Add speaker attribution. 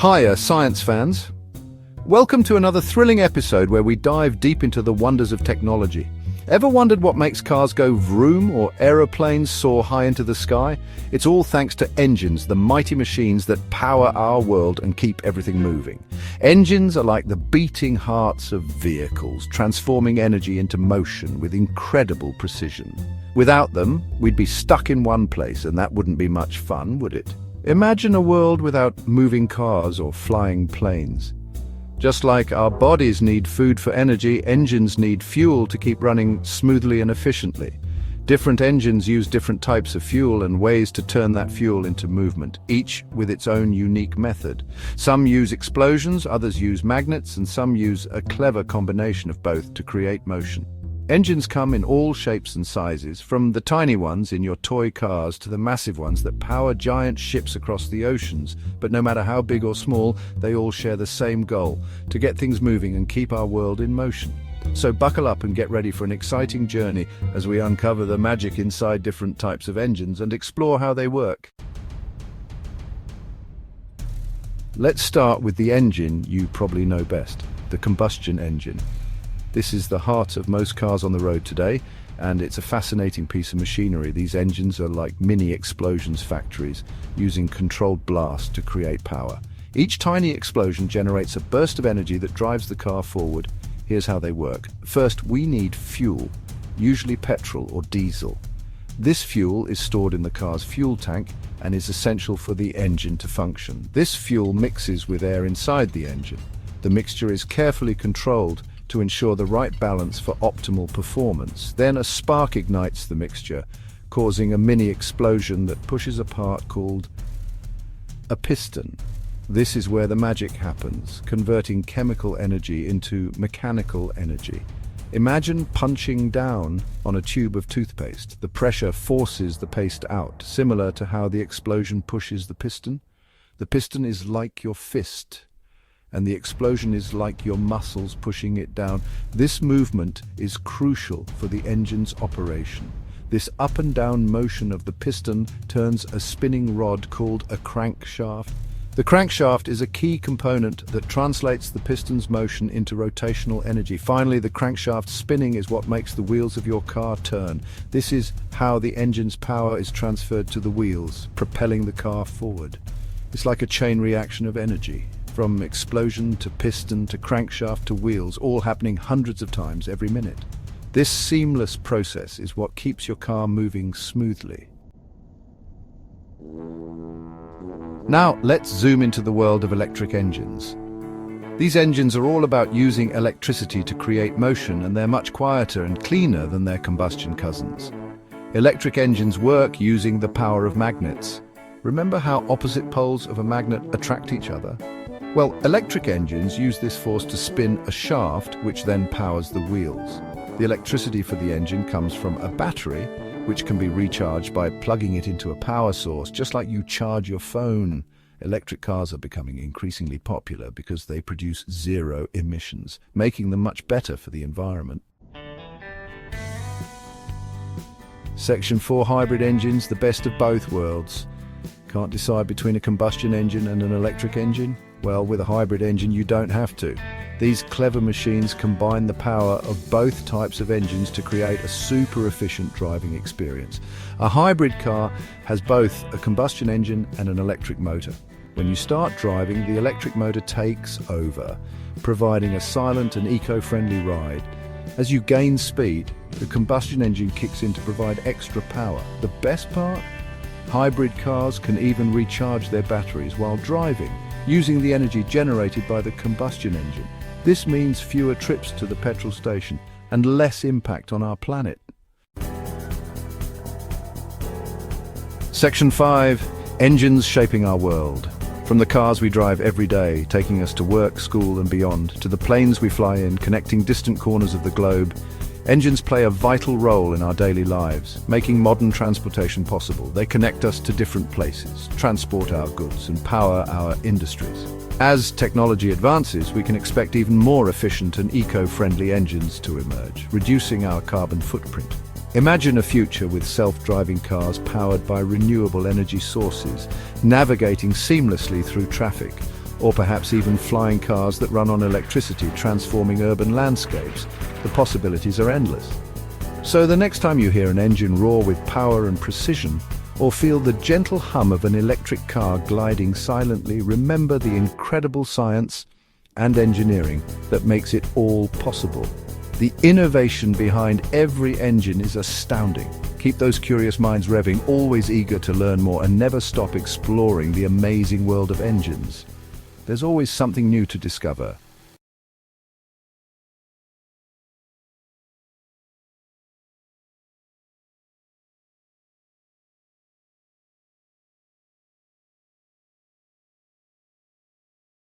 Speaker 1: Hiya, science fans. Welcome to another thrilling episode where we dive deep into the wonders of technology. Ever wondered what makes cars go vroom or aeroplanes soar high into the sky? It's all thanks to engines, the mighty machines that power our world and keep everything moving. Engines are like the beating hearts of vehicles, transforming energy into motion with incredible precision. Without them, we'd be stuck in one place, and that wouldn't be much fun, would it? Imagine a world without moving cars or flying planes. Just like our bodies need food for energy, engines need fuel to keep running smoothly and efficiently. Different engines use different types of fuel and ways to turn that fuel into movement, each with its own unique method. Some use explosions, others use magnets, and some use a clever combination of both to create motion. Engines come in all shapes and sizes, from the tiny ones in your toy cars to the massive ones that power giant ships across the oceans. But no matter how big or small, they all share the same goal: to get things moving and keep our world in motion. So buckle up and get ready for an exciting journey as we uncover the magic inside different types of engines and explore how they work. Let's start with the engine you probably know best, the combustion engine. This is the heart of most cars on the road today, and it's a fascinating piece of machinery. These engines are like mini explosions factories, using controlled blast to create power. Each tiny explosion generates a burst of energy that drives the car forward. Here's how they work. First, we need fuel, usually petrol or diesel. This fuel is stored in the car's fuel tank and is essential for the engine to function. This fuel mixes with air inside the engine. The mixture is carefully controlled to ensure the right balance for optimal performance. Then a spark ignites the mixture, causing a mini explosion that pushes a part called a piston. This is where the magic happens, converting chemical energy into mechanical energy. Imagine punching down on a tube of toothpaste. The pressure forces the paste out, similar to how the explosion pushes the piston. The piston is like your fist, and the explosion is like your muscles pushing it down. This movement is crucial for the engine's operation. This up and down motion of the piston turns a spinning rod called a crankshaft. The crankshaft is a key component that translates the piston's motion into rotational energy. Finally, the crankshaft spinning is what makes the wheels of your car turn. This is how the engine's power is transferred to the wheels, propelling the car forward. It's like a chain reaction of energy, from explosion to piston to crankshaft to wheels, all happening hundreds of times every minute. This seamless process is what keeps your car moving smoothly. Now let's zoom into the world of electric engines. These engines are all about using electricity to create motion, and they're much quieter and cleaner than their combustion cousins. Electric engines work using the power of magnets. Remember how opposite poles of a magnet attract each other? Well, electric engines use this force to spin a shaft, which then powers the wheels. The electricity for the engine comes from a battery, which can be recharged by plugging it into a power source, just like you charge your phone. Electric cars are becoming increasingly popular because they produce zero emissions, making them much better for the environment. Section 4: Hybrid engines, the best of both worlds. Can't decide between a combustion engine and an electric engine? Well, with a hybrid engine you don't have to. These clever machines combine the power of both types of engines to create a super efficient driving experience. A hybrid car has both a combustion engine and an electric motor. When you start driving, the electric motor takes over, providing a silent and eco-friendly ride. As you gain speed, the combustion engine kicks in to provide extra power. The best part? Hybrid cars can even recharge their batteries while driving, using the energy generated by the combustion engine. This means fewer trips to the petrol station and less impact on our planet. Section 5: Engines shaping our world. From the cars we drive every day, taking us to work, school and beyond, to the planes we fly in, connecting distant corners of the globe, engines play a vital role in our daily lives, making modern transportation possible. They connect us to different places, transport our goods, and power our industries. As technology advances, we can expect even more efficient and eco-friendly engines to emerge, reducing our carbon footprint. Imagine a future with self-driving cars powered by renewable energy sources, navigating seamlessly through traffic, Or perhaps even flying cars that run on electricity, transforming urban landscapes. The possibilities are endless. So the next time you hear an engine roar with power and precision, or feel the gentle hum of an electric car gliding silently, remember the incredible science and engineering that makes it all possible. The innovation behind every engine is astounding. Keep those curious minds revving, always eager to learn more, and never stop exploring the amazing world of engines. There's always something new to discover.